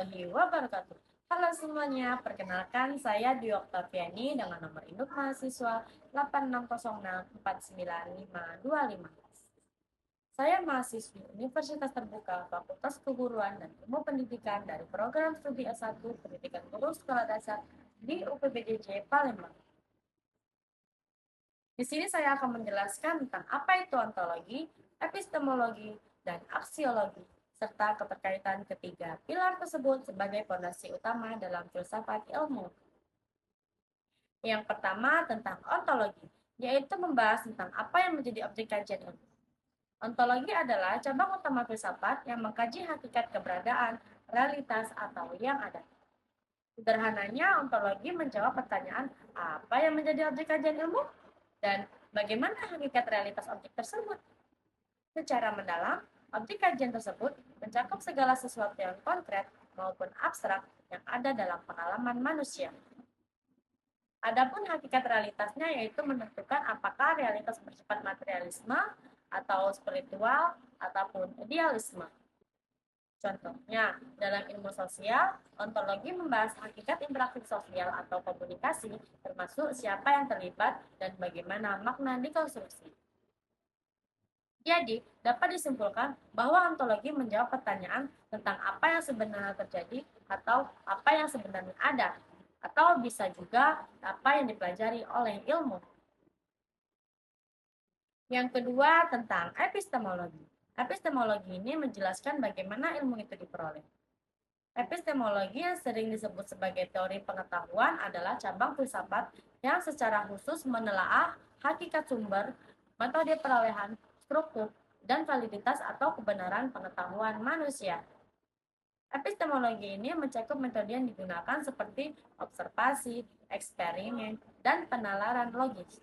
warahmatullahi wabarakatuh. Halo semuanya, perkenalkan saya Dwi Oktaviani dengan nomor induk mahasiswa 8606495525. Saya mahasiswi Universitas Terbuka Fakultas Keguruan dan Ilmu Pendidikan dari program studi S1 Pendidikan Guru Sekolah Dasar di UPBJJ Palembang. Di sini saya akan menjelaskan tentang apa itu ontologi, epistemologi, dan aksiologi, serta keterkaitan ketiga pilar tersebut sebagai fondasi utama dalam filsafat ilmu. Yang pertama tentang ontologi, yaitu membahas tentang apa yang menjadi objek kajian ilmu. Ontologi adalah cabang utama filsafat yang mengkaji hakikat keberadaan, realitas, atau yang ada. Sederhananya, ontologi menjawab pertanyaan apa yang menjadi objek kajian ilmu dan bagaimana hakikat realitas objek tersebut. Secara mendalam, objek kajian tersebut mencakup segala sesuatu yang konkret maupun abstrak yang ada dalam pengalaman manusia. Adapun hakikat realitasnya yaitu menentukan apakah realitas bersifat materialisme atau spiritual ataupun idealisme. Contohnya, dalam ilmu sosial, ontologi membahas hakikat interaksi sosial atau komunikasi, termasuk siapa yang terlibat dan bagaimana makna dikonstruksi. Jadi, dapat disimpulkan bahwa ontologi menjawab pertanyaan tentang apa yang sebenarnya terjadi atau apa yang sebenarnya ada, atau bisa juga apa yang dipelajari oleh ilmu. Yang kedua, tentang epistemologi. Epistemologi ini menjelaskan bagaimana ilmu itu diperoleh. Epistemologi yang sering disebut sebagai teori pengetahuan adalah cabang filsafat yang secara khusus menelaah hakikat sumber, metode perolehan, struktur, dan validitas atau kebenaran pengetahuan manusia. Epistemologi ini mencakup metode yang digunakan seperti observasi, eksperimen, dan penalaran logis.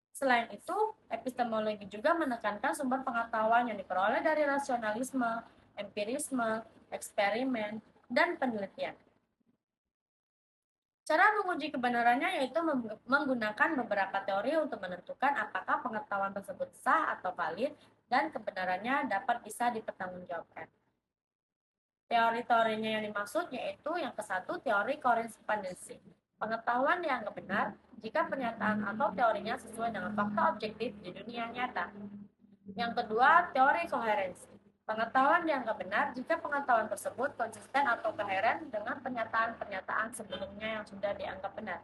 Selain itu, epistemologi juga menekankan sumber pengetahuan yang diperoleh dari rasionalisme, empirisme, eksperimen, dan penelitian. Cara menguji kebenarannya yaitu menggunakan beberapa teori untuk menentukan apakah pengetahuan tersebut sah atau valid dan kebenarannya dapat bisa dipertanggungjawabkan. Teori-teorinya yang dimaksud yaitu yang ke-1 teori korespondensi. Pengetahuan dianggap benar jika pernyataan atau teorinya sesuai dengan fakta objektif di dunia nyata. Yang kedua, teori koherensi. Pengetahuan dianggap benar jika pengetahuan tersebut konsisten atau koheren dengan pernyataan-pernyataan sebelumnya yang sudah dianggap benar.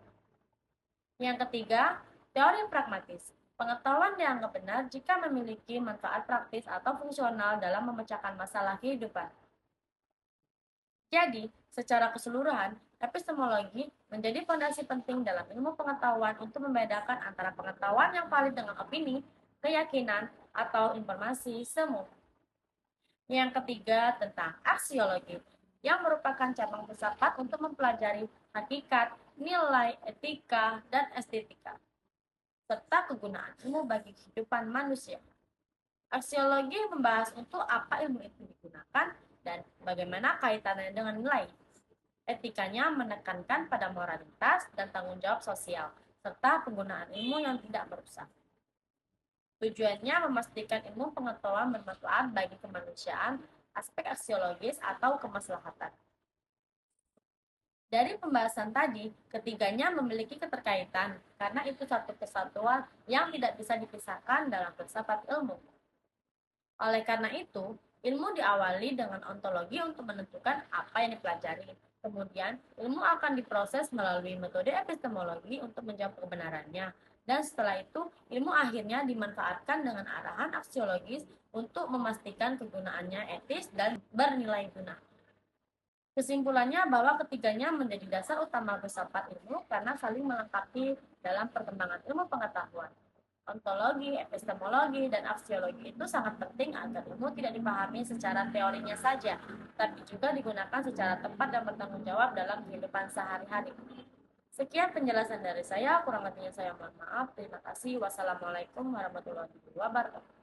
Yang ketiga, teori pragmatis. Pengetahuan dianggap benar jika memiliki manfaat praktis atau fungsional dalam memecahkan masalah kehidupan. Jadi, secara keseluruhan, epistemologi menjadi fondasi penting dalam ilmu pengetahuan untuk membedakan antara pengetahuan yang valid dengan opini, keyakinan, atau informasi semu. Yang ketiga, tentang aksiologi, yang merupakan cabang filsafat untuk mempelajari hakikat, nilai, etika, dan estetika, serta kegunaan ilmu bagi kehidupan manusia. Aksiologi membahas untuk apa ilmu itu digunakan dan bagaimana kaitannya dengan nilai. Etikanya menekankan pada moralitas dan tanggung jawab sosial, serta penggunaan ilmu yang tidak merusak. Tujuannya memastikan ilmu pengetahuan bermanfaat bagi kemanusiaan, aspek aksiologis atau kemaslahatan. Dari pembahasan tadi, ketiganya memiliki keterkaitan karena itu satu kesatuan yang tidak bisa dipisahkan dalam filsafat ilmu. Oleh karena itu, ilmu diawali dengan ontologi untuk menentukan apa yang dipelajari. Kemudian, ilmu akan diproses melalui metode epistemologi untuk menjawab kebenarannya. Dan setelah itu, ilmu akhirnya dimanfaatkan dengan arahan aksiologis untuk memastikan kegunaannya etis dan bernilai guna. Kesimpulannya bahwa ketiganya menjadi dasar utama filsafat ilmu karena saling melengkapi dalam perkembangan ilmu pengetahuan. Ontologi, epistemologi, dan aksiologi itu sangat penting agar ilmu tidak dipahami secara teorinya saja, tapi juga digunakan secara tepat dan bertanggung jawab dalam kehidupan sehari-hari. Sekian penjelasan dari saya, kurang lebihnya saya mohon maaf. Terima kasih. Wassalamualaikum warahmatullahi wabarakatuh.